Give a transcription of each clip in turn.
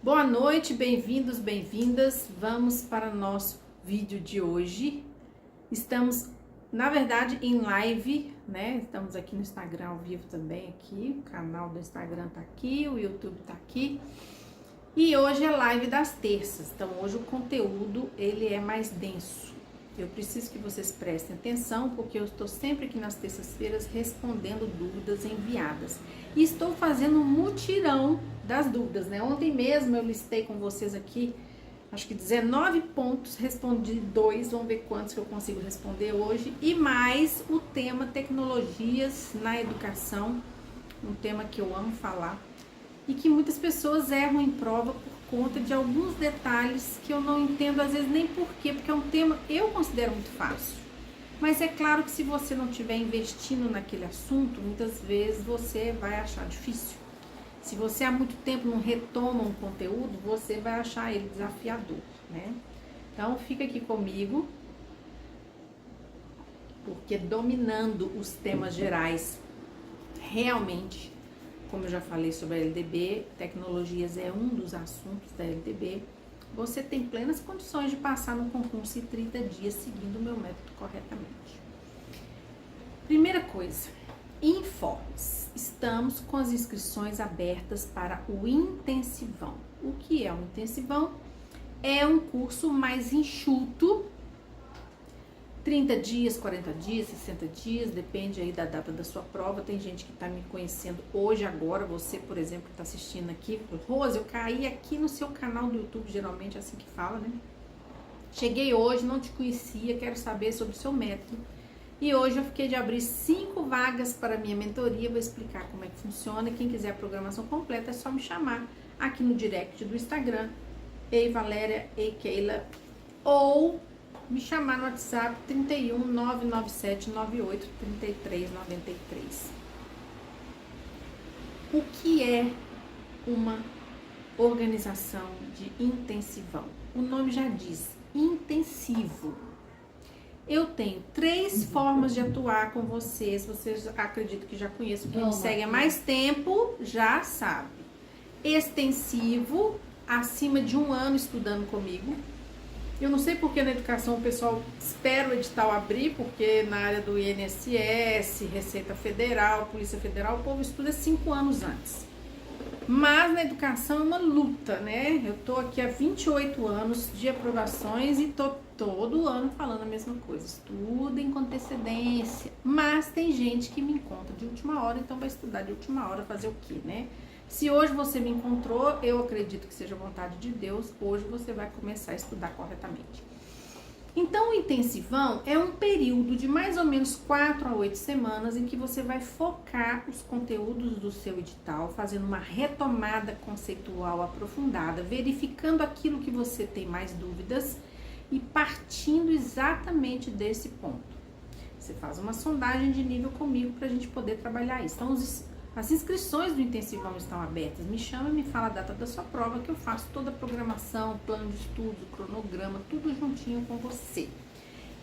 Boa noite, bem-vindos, bem-vindas. Vamos para o nosso vídeo de hoje. Estamos, na verdade, em live, né? Estamos aqui no Instagram ao vivo também, aqui. O canal do Instagram tá aqui, o YouTube tá aqui. E hoje é live das terças, então hoje o conteúdo, ele é mais denso. Eu preciso que vocês prestem atenção, porque eu estou sempre aqui nas terças-feiras respondendo dúvidas enviadas. E estou fazendo um mutirão das dúvidas, né? Ontem mesmo eu listei com vocês aqui, acho que 19 pontos, respondi 2, vamos ver quantos que eu consigo responder hoje. E mais o tema tecnologias na educação, um tema que eu amo falar. E que muitas pessoas erram em prova por conta de alguns detalhes que eu não entendo às vezes nem porquê, porque é um tema eu considero muito fácil. Mas é claro que se você não estiver investindo naquele assunto, muitas vezes você vai achar difícil. Se você há muito tempo não retoma um conteúdo, você vai achar ele desafiador, né? Então fica aqui comigo, porque dominando os temas gerais, realmente, como eu já falei sobre a LDB, tecnologias é um dos assuntos da LDB, você tem plenas condições de passar no concurso em 30 dias seguindo o meu método corretamente. Primeira coisa, informes. Estamos com as inscrições abertas para o intensivão. O que é um intensivão? É um curso mais enxuto, 30 dias, 40 dias, 60 dias, depende aí da data da sua prova. Tem gente que está me conhecendo hoje, agora, você, por exemplo, que está assistindo aqui, Rose, eu caí aqui no seu canal do YouTube, geralmente é assim que fala, né? Cheguei hoje, não te conhecia, quero saber sobre o seu método. E hoje eu fiquei de abrir 5 vagas para a minha mentoria, vou explicar como é que funciona. Quem quiser a programação completa é só me chamar aqui no direct do Instagram, Ei Valéria, Ei Keila, ou me chamar no WhatsApp 31 997 98 33 93. O que é uma organização de intensivão? O nome já diz, intensivo. Eu tenho 3 formas de atuar com vocês. Vocês acredito que já conhecem, quem me segue há mais tempo já sabe. Extensivo, acima de 1 ano estudando comigo. Eu não sei porque na educação o pessoal espera o edital abrir, porque na área do INSS, Receita Federal, Polícia Federal, o povo estuda 5 anos antes. Mas na educação é uma luta, né? Eu tô aqui há 28 anos de aprovações e tô todo ano falando a mesma coisa. Estudem com antecedência. Mas tem gente que me encontra de última hora, então vai estudar de última hora, fazer o quê, né? Se hoje você me encontrou, eu acredito que seja vontade de Deus, hoje você vai começar a estudar corretamente. Então, o intensivão é um período de mais ou menos 4 a 8 semanas em que você vai focar os conteúdos do seu edital, fazendo uma retomada conceitual aprofundada, verificando aquilo que você tem mais dúvidas e partindo exatamente desse ponto. Você faz uma sondagem de nível comigo para a gente poder trabalhar isso. Então, as inscrições do intensivão estão abertas. Me chama e me fala a data da sua prova, que eu faço toda a programação, plano de estudo, cronograma, tudo juntinho com você.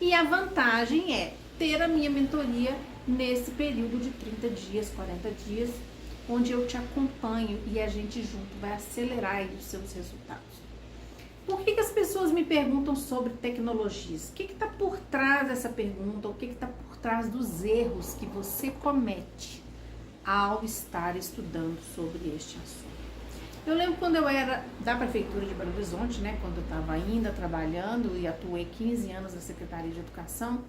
E a vantagem é ter a minha mentoria nesse período de 30 dias, 40 dias, onde eu te acompanho e a gente junto vai acelerar aí os seus resultados. Por que as pessoas me perguntam sobre tecnologias? O que está por trás dessa pergunta? O que está por trás dos erros que você comete ao estar estudando sobre este assunto? Eu lembro quando eu era da Prefeitura de Belo Horizonte, né, quando eu estava ainda trabalhando e atuei 15 anos na Secretaria de Educação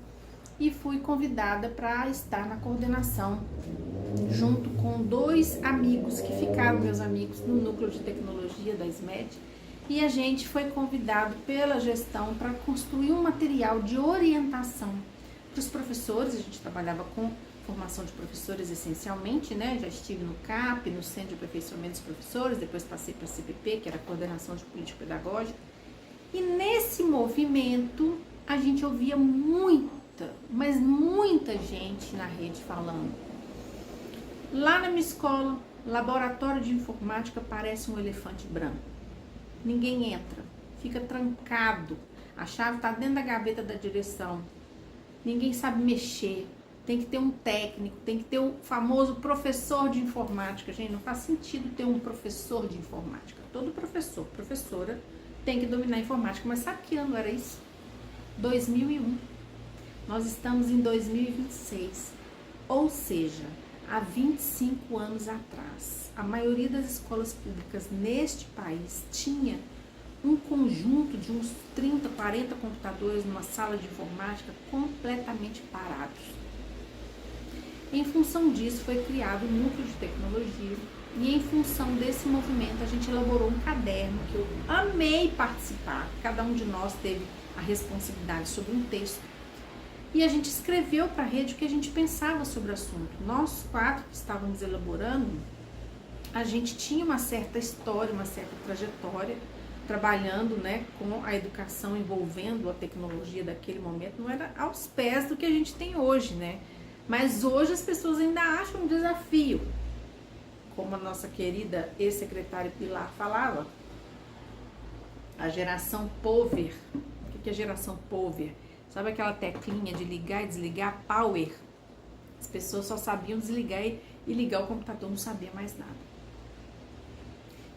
e fui convidada para estar na coordenação junto com 2 amigos que ficaram meus amigos no núcleo de tecnologia da SMED, e a gente foi convidado pela gestão para construir um material de orientação para os professores. A gente trabalhava com formação de professores essencialmente, né? Já estive no CAP, no Centro de Aperfeiçoamento dos Professores, depois passei para a CPP, que era a Coordenação de Política Pedagógica. E nesse movimento a gente ouvia muita, mas muita gente na rede falando: lá na minha escola, laboratório de informática parece um elefante branco. Ninguém entra, fica trancado, a chave está dentro da gaveta da direção, ninguém sabe mexer. tem que ter um técnico, tem que ter o famoso professor de informática. Gente, não faz sentido ter um professor de informática. Todo professor, professora tem que dominar a informática. Mas sabe que ano era isso? 2001. Nós estamos em 2026. Ou seja, há 25 anos atrás, a maioria das escolas públicas neste país tinha um conjunto de uns 30, 40 computadores numa sala de informática completamente parados. Em função disso, foi criado um núcleo de tecnologia e em função desse movimento a gente elaborou um caderno que eu amei participar. Cada um de nós teve a responsabilidade sobre um texto e a gente escreveu para a rede o que a gente pensava sobre o assunto. Nós 4 que estávamos elaborando, a gente tinha uma certa história, uma certa trajetória, trabalhando, né, com a educação envolvendo a tecnologia daquele momento. Não era aos pés do que a gente tem hoje, né? Mas hoje as pessoas ainda acham um desafio. Como a nossa querida ex-secretária Pilar falava, a geração pover. O que é geração pover? Sabe aquela teclinha de ligar e desligar? Power. As pessoas só sabiam desligar e ligar o computador, não sabia mais nada.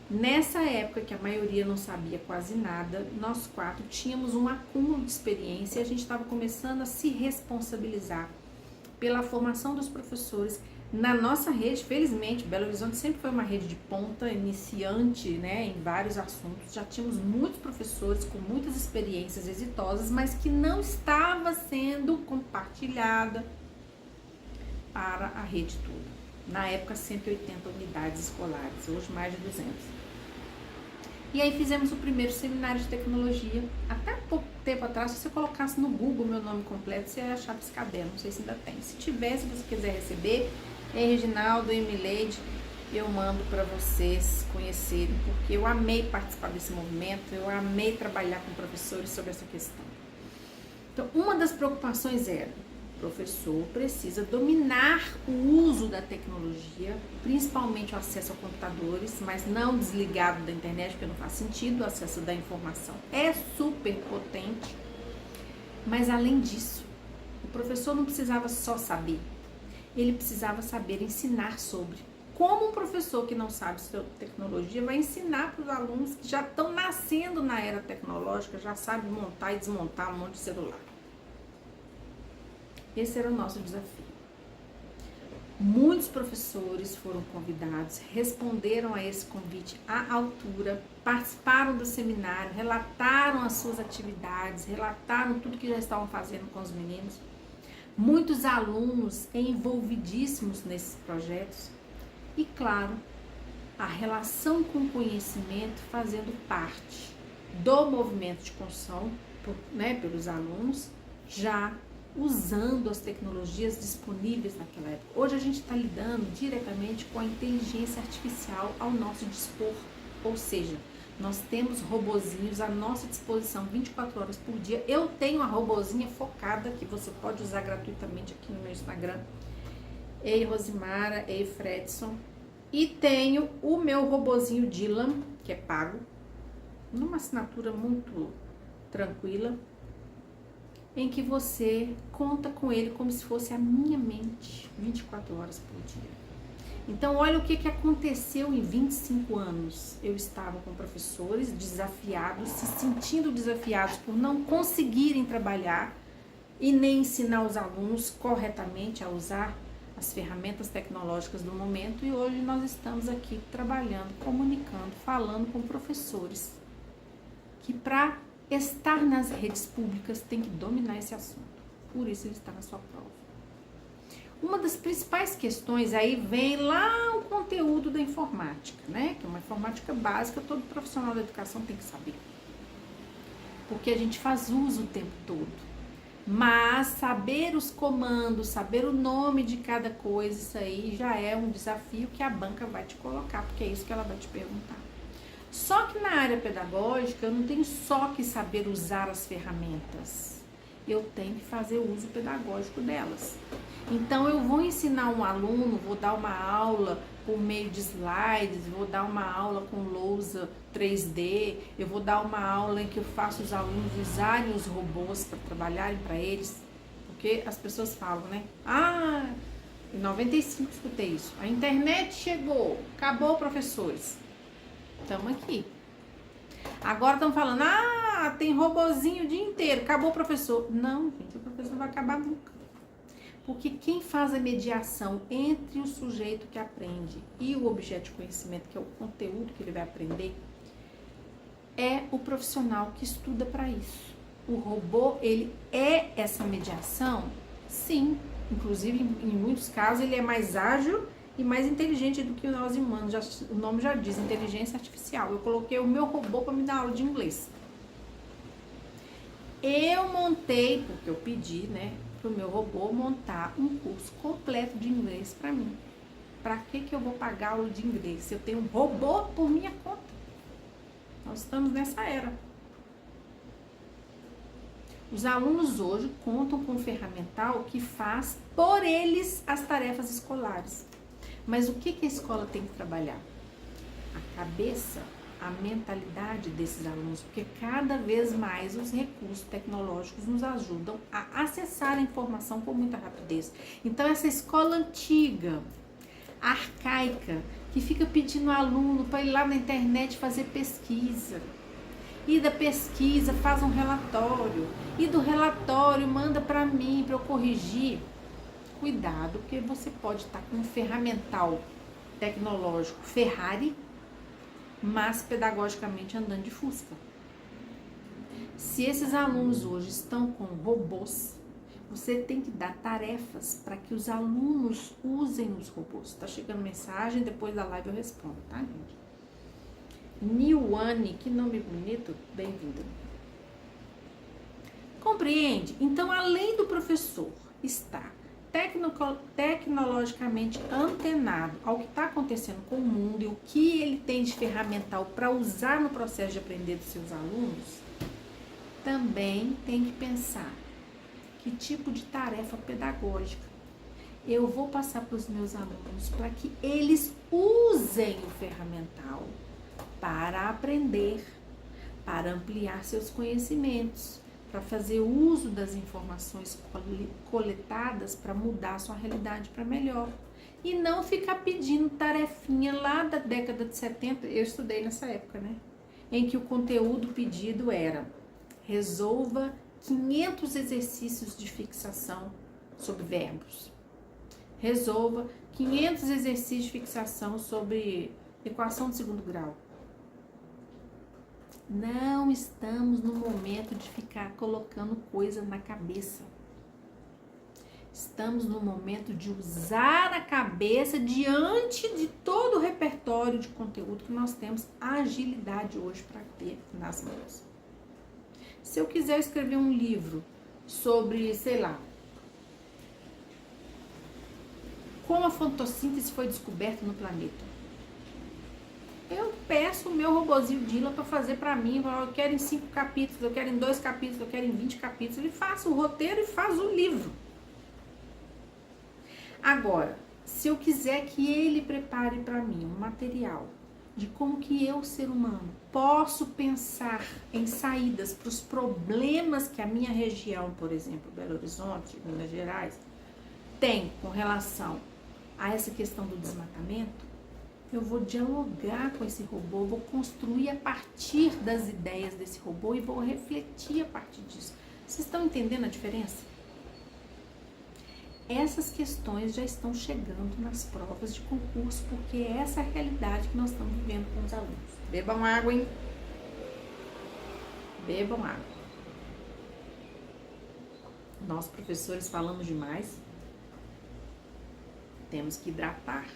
Nessa época que a maioria não sabia quase nada, nós 4 tínhamos um acúmulo de experiência e a gente estava começando a se responsabilizar pela formação dos professores na nossa rede. Felizmente, Belo Horizonte sempre foi uma rede de ponta, iniciante, né, em vários assuntos. Já tínhamos muitos professores com muitas experiências exitosas, mas que não estava sendo compartilhada para a rede toda. Na época, 180 unidades escolares, hoje mais de 200. E aí fizemos o primeiro seminário de tecnologia. Até pouco tempo atrás, se você colocasse no Google meu nome completo, você ia achar esse caderno, não sei se ainda tem. Se tiver, se você quiser receber, é Reginaldo, Emileide, eu mando para vocês conhecerem, porque eu amei participar desse movimento, eu amei trabalhar com professores sobre essa questão. Então, uma das preocupações era: o professor precisa dominar o uso da tecnologia, principalmente o acesso a computadores, mas não desligado da internet, porque não faz sentido. O acesso da informação é super potente, mas além disso, o professor não precisava só saber, ele precisava saber ensinar sobre. Como um professor que não sabe sobre tecnologia vai ensinar para os alunos que já estão nascendo na era tecnológica, já sabem montar e desmontar um monte de celular? Esse era o nosso desafio. Muitos professores foram convidados, responderam a esse convite à altura, participaram do seminário, relataram as suas atividades, relataram tudo que já estavam fazendo com os meninos. Muitos alunos envolvidíssimos nesses projetos e, claro, a relação com o conhecimento fazendo parte do movimento de construção, né, pelos alunos, já usando as tecnologias disponíveis naquela época. Hoje a gente está lidando diretamente com a inteligência artificial ao nosso dispor, ou seja, nós temos robozinhos à nossa disposição 24 horas por dia. Eu tenho a robozinha focada que você pode usar gratuitamente aqui no meu Instagram, Ei Rosimara, Ei Fredson, e tenho o meu robozinho Dylan, que é pago, numa assinatura muito tranquila, em que você conta com ele como se fosse a minha mente 24 horas por dia. Então, olha o que aconteceu em 25 anos. Eu estava com professores desafiados, se sentindo desafiados por não conseguirem trabalhar e nem ensinar os alunos corretamente a usar as ferramentas tecnológicas do momento. E hoje nós estamos aqui trabalhando, comunicando, falando com professores que, para estar nas redes públicas, tem que dominar esse assunto. Por isso ele está na sua prova. Uma das principais questões, aí vem lá o conteúdo da informática, né? Que é uma informática básica, todo profissional da educação tem que saber. Porque a gente faz uso o tempo todo. Mas saber os comandos, saber o nome de cada coisa, isso aí já é um desafio que a banca vai te colocar, porque é isso que ela vai te perguntar. Só que na área pedagógica eu não tenho só que saber usar as ferramentas, eu tenho que fazer o uso pedagógico delas. Então eu vou ensinar um aluno, vou dar uma aula por meio de slides, vou dar uma aula com lousa 3D, eu vou dar uma aula em que eu faço os alunos usarem os robôs para trabalharem para eles, porque Porque as pessoas falam, né? Ah, em 95 escutei isso. A internet chegou, acabou professores. Estamos aqui. Agora estão falando, tem robozinho o dia inteiro, acabou o professor. Não, gente, o professor não vai acabar nunca. Porque quem faz a mediação entre o sujeito que aprende e o objeto de conhecimento, que é o conteúdo que ele vai aprender, é o profissional que estuda para isso. O robô, ele é essa mediação? Sim. Inclusive, em muitos casos, ele é mais ágil e mais inteligente do que nós humanos. O nome já diz, inteligência artificial. Eu coloquei o meu robô para me dar aula de inglês. Eu montei, porque eu pedi, né, para o meu robô montar um curso completo de inglês para mim. Para que eu vou pagar aula de inglês se eu tenho um robô por minha conta? Nós estamos nessa era. Os alunos hoje contam com um ferramental que faz por eles as tarefas escolares. Mas o que a escola tem que trabalhar? A cabeça, a mentalidade desses alunos, porque cada vez mais os recursos tecnológicos nos ajudam a acessar a informação com muita rapidez. Então, essa escola antiga, arcaica, que fica pedindo ao aluno para ir lá na internet fazer pesquisa, e da pesquisa faz um relatório, e do relatório manda para mim, para eu corrigir. Cuidado, porque você pode estar com um ferramental tecnológico Ferrari, mas pedagogicamente andando de Fusca. Se esses alunos hoje estão com robôs, você tem que dar tarefas para que os alunos usem os robôs. Tá chegando mensagem, depois da live eu respondo, tá, gente? Niwane, que nome bonito, bem-vindo. Compreende? Então, além do professor estar tecnologicamente antenado ao que está acontecendo com o mundo e o que ele tem de ferramental para usar no processo de aprender dos seus alunos, também tem que pensar que tipo de tarefa pedagógica eu vou passar para os meus alunos para que eles usem o ferramental para aprender, para ampliar seus conhecimentos, para fazer uso das informações coletadas para mudar a sua realidade para melhor. E não ficar pedindo tarefinha lá da década de 70, eu estudei nessa época, né? Em que o conteúdo pedido era: resolva 500 exercícios de fixação sobre verbos. Resolva 500 exercícios de fixação sobre equação de segundo grau. Não estamos no momento de ficar colocando coisa na cabeça. Estamos no momento de usar a cabeça diante de todo o repertório de conteúdo que nós temos agilidade hoje para ter nas mãos. Se eu quiser escrever um livro sobre, sei lá, como a fotossíntese foi descoberta no planeta, eu peço o meu robozinho Dylan para fazer para mim. Eu quero em 5 capítulos, eu quero em 2 capítulos, eu quero em 20 capítulos. Ele faz o roteiro e faz o livro. Agora, se eu quiser que ele prepare para mim um material de como que eu, ser humano, posso pensar em saídas para os problemas que a minha região, por exemplo, Belo Horizonte, Minas Gerais, tem com relação a essa questão do desmatamento, eu vou dialogar com esse robô, vou construir a partir das ideias desse robô e vou refletir a partir disso. Vocês estão entendendo a diferença? Essas questões já estão chegando nas provas de concurso, porque é essa a realidade que nós estamos vivendo com os alunos. Bebam água, hein? Bebam água. Nós, professores, falamos demais. Temos que hidratar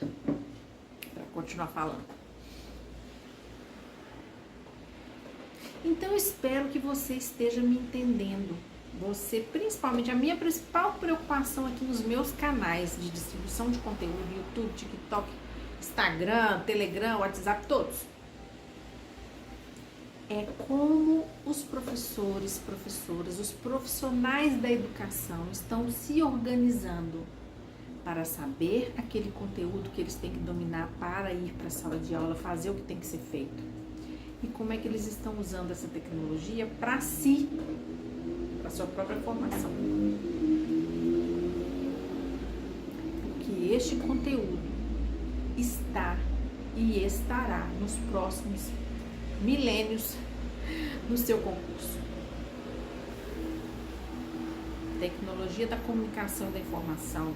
para continuar falando. Então, eu espero que você esteja me entendendo. Você, principalmente, a minha principal preocupação aqui nos meus canais de distribuição de conteúdo, YouTube, TikTok, Instagram, Telegram, WhatsApp, todos, é como os professores, professoras, os profissionais da educação estão se organizando para saber aquele conteúdo que eles têm que dominar para ir para a sala de aula, fazer o que tem que ser feito. E como é que eles estão usando essa tecnologia para si, para sua própria formação. este conteúdo está e estará nos próximos milênios no seu concurso. Tecnologia da comunicação e da informação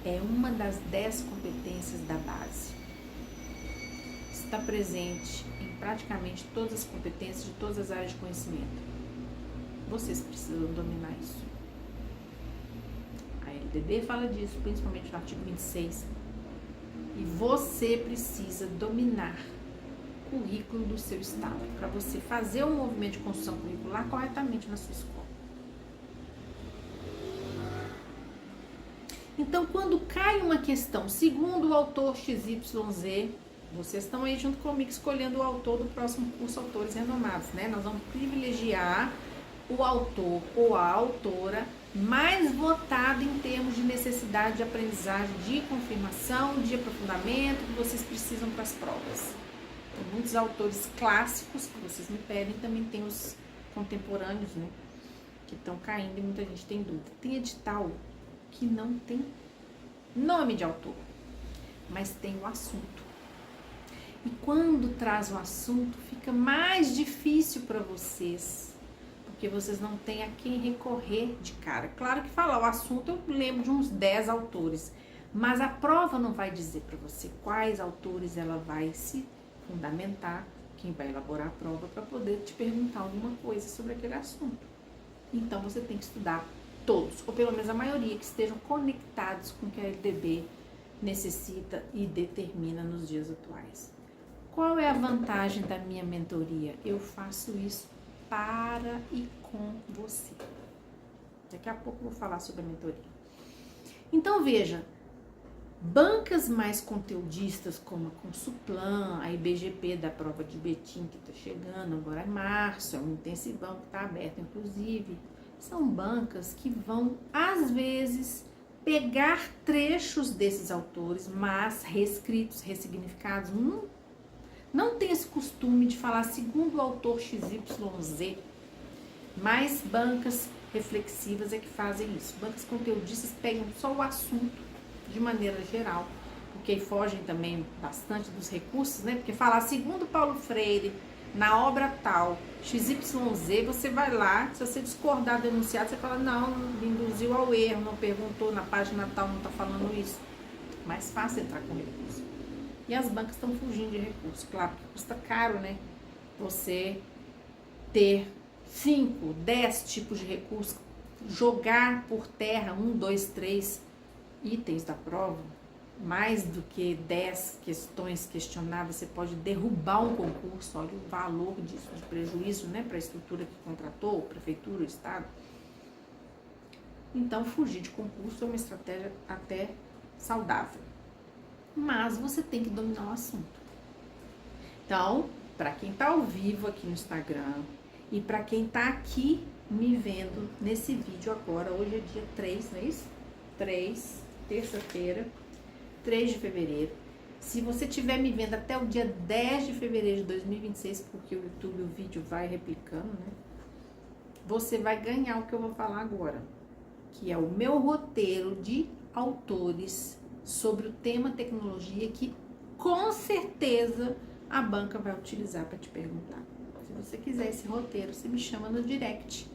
é uma das 10 competências da base. Está presente em praticamente todas as competências de todas as áreas de conhecimento. Vocês precisam dominar isso. A LDB fala disso, principalmente no artigo 26. E você precisa dominar o currículo do seu estado para você fazer o movimento de construção curricular corretamente na sua escola. Então, quando cai uma questão, segundo o autor XYZ, vocês estão aí junto comigo escolhendo o autor do próximo curso Autores Renomados, né? Nós vamos privilegiar o autor ou a autora mais votado em termos de necessidade de aprendizagem, de confirmação, de aprofundamento que vocês precisam para as provas. Tem muitos autores clássicos que vocês me pedem, também tem os contemporâneos, né? Que estão caindo e muita gente tem dúvida. Tem edital que não tem nome de autor, mas tem o assunto. E quando traz o assunto, fica mais difícil para vocês, porque vocês não têm a quem recorrer de cara. Claro que falar o assunto, eu lembro de uns 10 autores, mas a prova não vai dizer para você quais autores ela vai se fundamentar, quem vai elaborar a prova, para poder te perguntar alguma coisa sobre aquele assunto. Então você tem que estudar todos, ou pelo menos a maioria, que estejam conectados com o que a LDB necessita e determina nos dias atuais. Qual é a vantagem da minha mentoria? Eu faço isso para e com você. Daqui a pouco eu vou falar sobre a mentoria. Então veja, bancas mais conteudistas como a Consuplan, a IBGP da prova de Betim que está chegando, agora é março, é um intensivão que está aberto inclusive, são bancas que vão, às vezes, pegar trechos desses autores, mas reescritos, ressignificados. Não tem esse costume de falar segundo o autor XYZ, mas bancas reflexivas é que fazem isso. Bancas conteudistas pegam só o assunto de maneira geral, porque aí fogem também bastante dos recursos, né? Porque falar segundo Paulo Freire, na obra tal, XYZ, você vai lá, se você discordar do enunciado, você fala, não, induziu ao erro, não perguntou, na página tal não está falando isso. Mais fácil entrar com recurso. E as bancas estão fugindo de recurso. Claro que custa caro, né? Você ter 5, 10 tipos de recurso, jogar por terra 1, 2, 3 itens da prova, mais do que 10 questões questionadas, você pode derrubar um concurso. Olha o valor disso, de prejuízo, né, para a estrutura que contratou, prefeitura, estado. Então, fugir de concurso é uma estratégia até saudável. Mas você tem que dominar o assunto. Então, para quem está ao vivo aqui no Instagram e para quem está aqui me vendo nesse vídeo agora, hoje é dia 3, não é isso? 3, terça-feira, 3 de fevereiro. Se você estiver me vendo até o dia 10 de fevereiro de 2026, porque o YouTube, o vídeo vai replicando, né? Você vai ganhar o que eu vou falar agora, que é o meu roteiro de autores sobre o tema tecnologia, que com certeza a banca vai utilizar para te perguntar. Se você quiser esse roteiro, você me chama no direct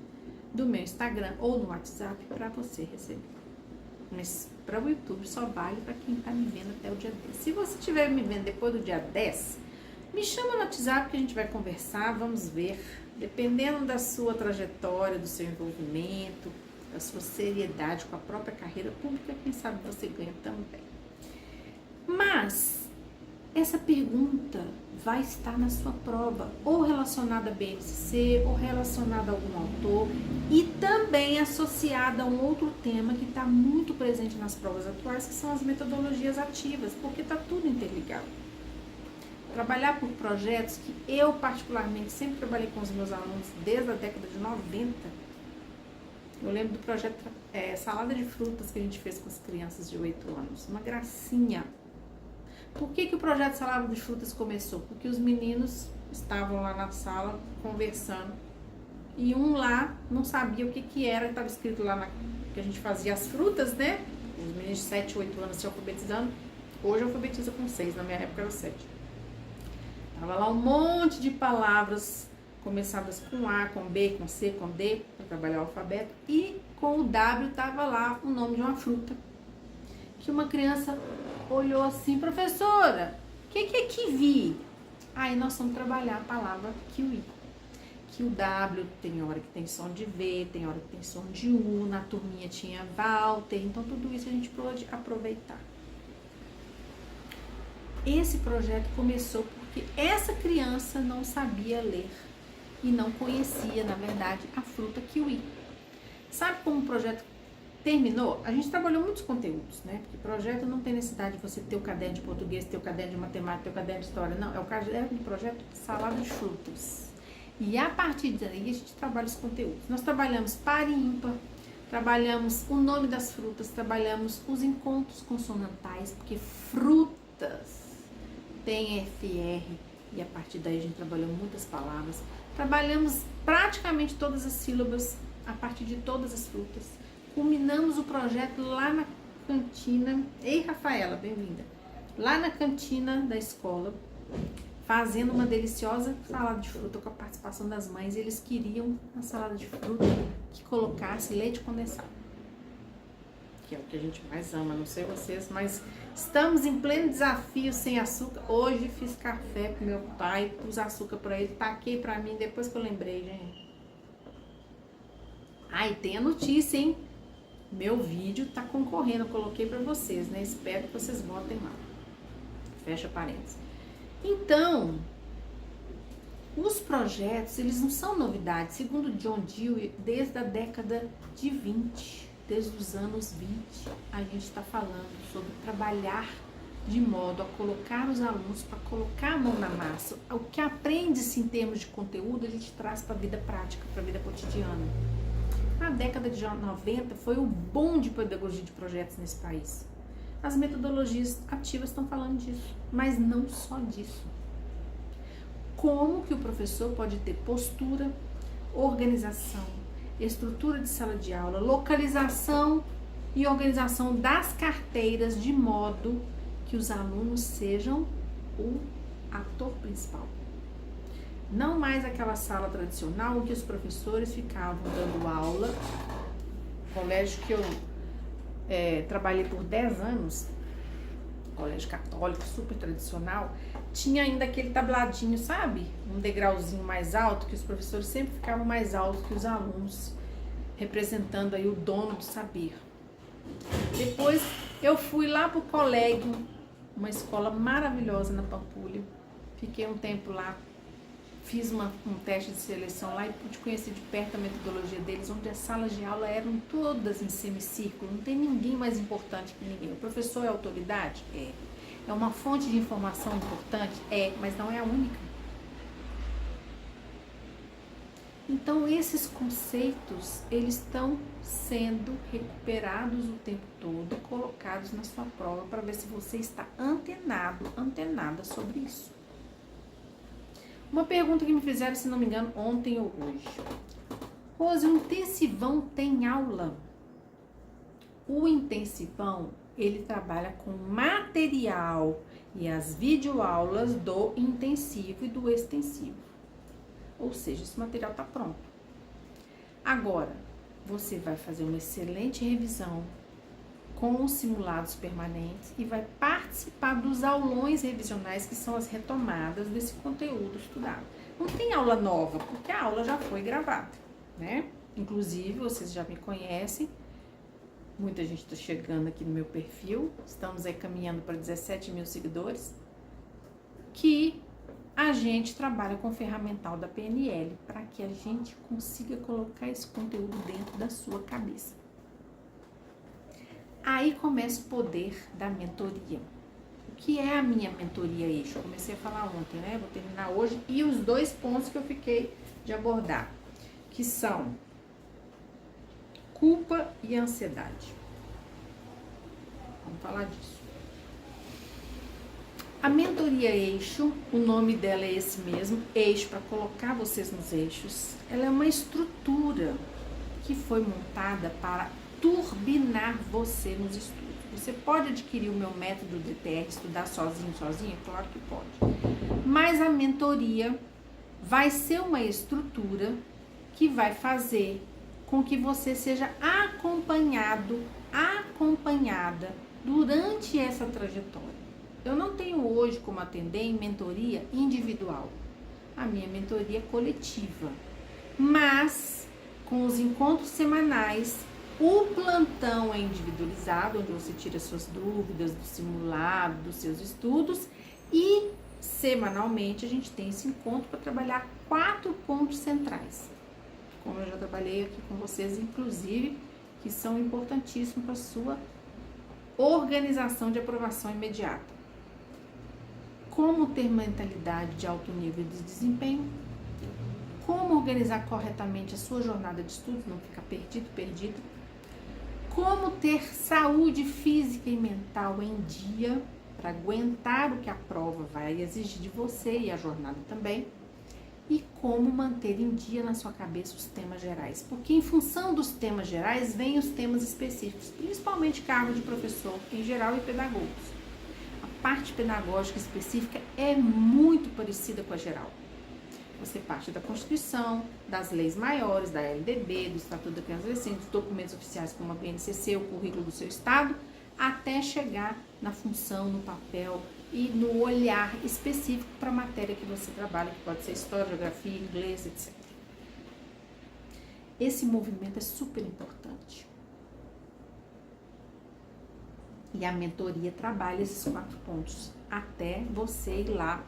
do meu Instagram ou no WhatsApp para você receber. Mas para o YouTube só vale para quem está me vendo até o dia 10. Se você estiver me vendo depois do dia 10, me chama no WhatsApp que a gente vai conversar, vamos ver. Dependendo da sua trajetória, do seu envolvimento, da sua seriedade com a própria carreira pública, quem sabe você ganha também. Mas essa pergunta vai estar na sua prova, ou relacionada a BNCC, ou relacionada a algum autor, e também associada a um outro tema que está muito presente nas provas atuais, que são as metodologias ativas, porque está tudo interligado. Trabalhar por projetos que eu, particularmente, sempre trabalhei com os meus alunos desde a década de 90. Eu lembro do projeto Salada de Frutas que a gente fez com as crianças de 8 anos. Uma gracinha. Por que o projeto Salada de Frutas começou? Porque os meninos estavam lá na sala conversando e um lá não sabia o que era, estava escrito lá que a gente fazia as frutas, né? os meninos de 7, 8 anos se alfabetizando. Hoje alfabetiza com 6, na minha época era 7. Tava lá um monte de palavras começadas com A, com B, com C, com D, para trabalhar o alfabeto. E com o W tava lá o nome de uma fruta. Que uma criança olhou assim, professora, o que é kiwi? Aí nós vamos trabalhar a palavra kiwi. Que o W tem hora que tem som de V, tem hora que tem som de U, na turminha tinha Walter, então tudo isso a gente pode aproveitar. Esse projeto começou porque essa criança não sabia ler e não conhecia, na verdade, a fruta kiwi. Sabe como o projeto terminou? A gente trabalhou muitos conteúdos, né? Porque projeto não tem necessidade de você ter o caderno de português, ter o caderno de matemática, ter o caderno de história, não. É o caderno de projeto salada de frutas. E a partir daí a gente trabalha os conteúdos. Nós trabalhamos par e ímpar, trabalhamos o nome das frutas, trabalhamos os encontros consonantais, porque frutas tem FR, e a partir daí a gente trabalhou muitas palavras. Trabalhamos praticamente todas as sílabas a partir de todas as frutas. Culminamos o projeto lá na cantina. Ei, Rafaela, bem-vinda. Lá na cantina da escola, fazendo uma deliciosa salada de fruta com a participação das mães. Eles queriam uma salada de fruta que colocasse leite condensado, que é o que a gente mais ama, não sei vocês, mas estamos em pleno desafio sem açúcar. Hoje fiz café pro meu pai, pus açúcar pra ele, taquei pra mim depois que eu lembrei, gente. Ai, tem a notícia, hein? Meu vídeo tá concorrendo, eu coloquei pra vocês, né? Espero que vocês votem lá. Fecha parênteses. Então, os projetos, eles não são novidades. Segundo John Dewey, desde a década de 20, desde os anos 20, a gente está falando sobre trabalhar de modo a colocar os alunos para colocar a mão na massa. O que aprende-se em termos de conteúdo, a gente traz para a vida prática, para a vida cotidiana. Na década de 90 foi o boom de pedagogia de projetos nesse país. As metodologias ativas estão falando disso, mas não só disso. Como que o professor pode ter postura, organização, estrutura de sala de aula, localização e organização das carteiras de modo que os alunos sejam o ator principal. Não mais aquela sala tradicional em que os professores ficavam dando aula. Colégio que eu trabalhei por 10 anos, colégio católico, super tradicional, tinha ainda aquele tabladinho, sabe? Um degrauzinho mais alto, que os professores sempre ficavam mais altos que os alunos, representando aí o dono do saber. Depois eu fui lá pro colégio, uma escola maravilhosa na Pampulha, fiquei um tempo lá, fiz um teste de seleção lá e pude conhecer de perto a metodologia deles, onde as salas de aula eram todas em semicírculo, não tem ninguém mais importante que ninguém. O professor é autoridade? É uma fonte de informação importante? Mas não é a única. Então esses conceitos, eles estão sendo recuperados o tempo todo, colocados na sua prova para ver se você está antenada sobre isso. Uma pergunta que me fizeram, se não me engano, ontem ou hoje. Rose, o intensivão tem aula? O intensivão, ele trabalha com material e as videoaulas do intensivo e do extensivo. Ou seja, esse material está pronto. Agora, você vai fazer uma excelente revisão com os simulados permanentes e vai participar dos aulões revisionais, que são as retomadas desse conteúdo estudado. Não tem aula nova, porque a aula já foi gravada, né? Inclusive, vocês já me conhecem, muita gente está chegando aqui no meu perfil, estamos aí caminhando para 17 mil seguidores, que a gente trabalha com o ferramental da PNL para que a gente consiga colocar esse conteúdo dentro da sua cabeça. Aí começa o poder da mentoria. O que é a minha mentoria eixo? Eu comecei a falar ontem, né? Vou terminar hoje. E os 2 pontos que eu fiquei de abordar, que são culpa e ansiedade. Vamos falar disso. A mentoria eixo, o nome dela é esse mesmo, eixo, para colocar vocês nos eixos. Ela é uma estrutura que foi montada para turbinar você nos estudos. Você pode adquirir o meu método DTR, estudar sozinho? Claro que pode. Mas a mentoria vai ser uma estrutura que vai fazer com que você seja acompanhada durante essa trajetória. Eu não tenho hoje como atender em mentoria individual. A minha mentoria é coletiva. Mas, com os encontros semanais, o plantão é individualizado, onde você tira suas dúvidas do simulado, dos seus estudos, e semanalmente a gente tem esse encontro para trabalhar 4 pontos centrais. Como eu já trabalhei aqui com vocês, inclusive, que são importantíssimos para a sua organização de aprovação imediata. Como ter mentalidade de alto nível de desempenho, como organizar corretamente a sua jornada de estudos, não ficar perdido, como ter saúde física e mental em dia, para aguentar o que a prova vai exigir de você e a jornada também, e como manter em dia na sua cabeça os temas gerais, porque em função dos temas gerais vem os temas específicos, principalmente cargo de professor em geral e pedagogos. A parte pedagógica específica é muito parecida com a geral. Você parte da Constituição, das leis maiores, da LDB, do Estatuto da Criança e do Adolescente, dos documentos oficiais como a BNCC, o currículo do seu estado, até chegar na função, no papel e no olhar específico para a matéria que você trabalha, que pode ser história, geografia, inglês, etc. Esse movimento é super importante. E a mentoria trabalha esses 4 pontos até você ir lá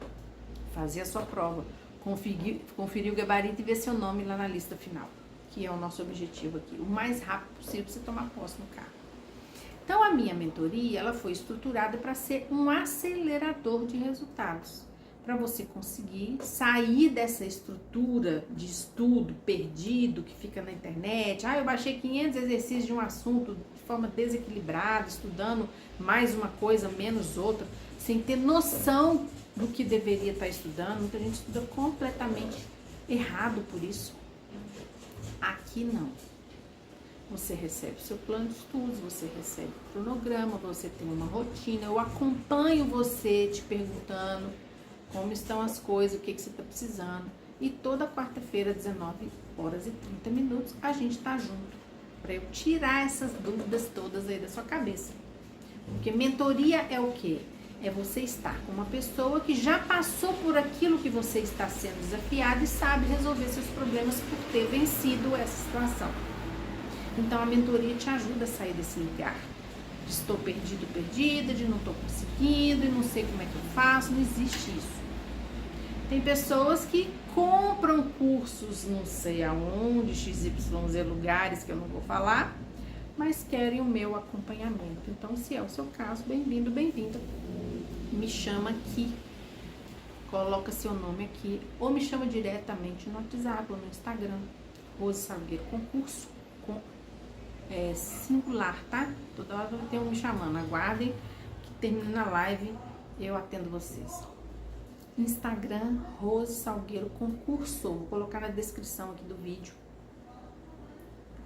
fazer a sua prova, conferir o gabarito e ver seu nome lá na lista final, que é o nosso objetivo aqui, o mais rápido possível para você tomar posse no cargo. Então, a minha mentoria, ela foi estruturada para ser um acelerador de resultados, para você conseguir sair dessa estrutura de estudo perdido que fica na internet. Eu baixei 500 exercícios de um assunto de forma desequilibrada, estudando mais uma coisa, menos outra, sem ter noção do que deveria estar estudando. Muita gente estuda completamente errado por isso. Aqui não. Você recebe seu plano de estudos, você recebe o cronograma, você tem uma rotina. Eu acompanho você te perguntando como estão as coisas, o que você está precisando. E toda quarta-feira, 19h30, a gente está junto para eu tirar essas dúvidas todas aí da sua cabeça. Porque mentoria é o quê? É você estar com uma pessoa que já passou por aquilo que você está sendo desafiado e sabe resolver seus problemas por ter vencido essa situação. Então, a mentoria te ajuda a sair desse lugar de estou perdida, de não estou conseguindo e não sei como é que eu faço. Não existe isso. Tem pessoas que compram cursos não sei aonde, XYZ lugares que eu não vou falar, mas querem o meu acompanhamento. Então, se é o seu caso, bem-vindo, bem-vinda. Me chama aqui, coloca seu nome aqui, ou me chama diretamente no WhatsApp ou no Instagram, Rose Salgueiro Concurso, com singular, tá? Toda hora vai ter um me chamando. Aguardem que termina a live, eu atendo vocês. Instagram, Rose Salgueiro Concurso. Vou colocar na descrição aqui do vídeo,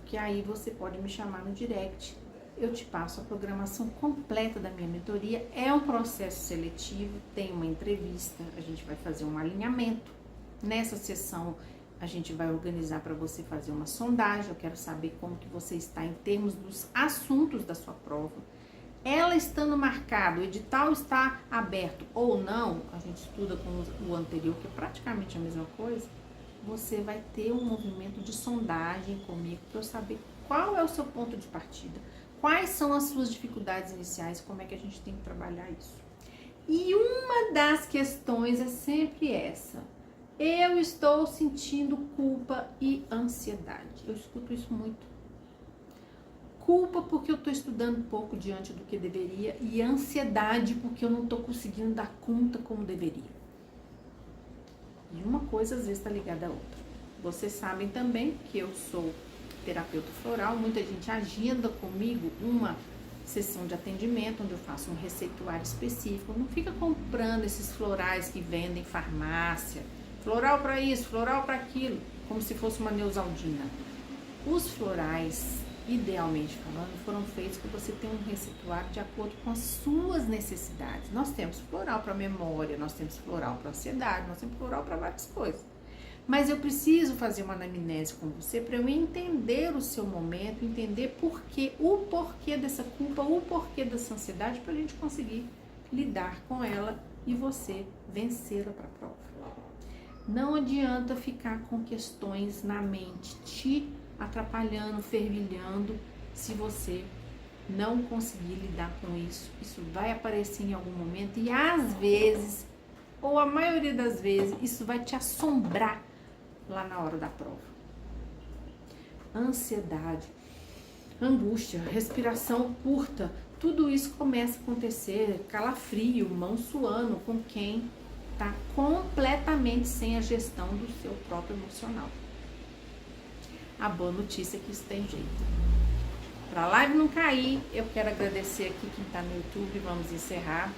que aí você pode me chamar no direct. Eu te passo a programação completa da minha mentoria. É um processo seletivo, tem uma entrevista, a gente vai fazer um alinhamento. Nessa sessão, a gente vai organizar para você fazer uma sondagem. Eu quero saber como que você está em termos dos assuntos da sua prova. Ela estando marcada, o edital está aberto ou não, a gente estuda com o anterior, que é praticamente a mesma coisa. Você vai ter um movimento de sondagem comigo para eu saber qual é o seu ponto de partida, quais são as suas dificuldades iniciais, como é que a gente tem que trabalhar isso. E uma das questões é sempre essa: eu estou sentindo culpa e ansiedade. Eu escuto isso muito. Culpa porque eu estou estudando pouco diante do que deveria, e ansiedade porque eu não estou conseguindo dar conta como deveria. E uma coisa às vezes está ligada à outra. Vocês sabem também que eu sou terapeuta floral, muita gente agenda comigo uma sessão de atendimento, onde eu faço um receituário específico. Não fica comprando esses florais que vendem em farmácia, floral para isso, floral para aquilo, como se fosse uma Neusaldina. Os florais idealmente falando, foram feitos para você ter um receituário de acordo com as suas necessidades. Nós temos floral para memória, nós temos floral para ansiedade, nós temos floral para várias coisas. Mas eu preciso fazer uma anamnese com você para eu entender o seu momento, entender o porquê dessa culpa, o porquê dessa ansiedade, para a gente conseguir lidar com ela e você vencê-la para a prova. Não adianta ficar com questões na mente te atrapalhando, fervilhando, se você não conseguir lidar com isso. Isso vai aparecer em algum momento e às vezes, ou a maioria das vezes, isso vai te assombrar lá na hora da prova. Ansiedade, angústia, respiração curta, tudo isso começa a acontecer, calafrio, mão suando com quem está completamente sem a gestão do seu próprio emocional. A boa notícia é que isso tem jeito. Para a live não cair, eu quero agradecer aqui quem está no YouTube, vamos encerrar.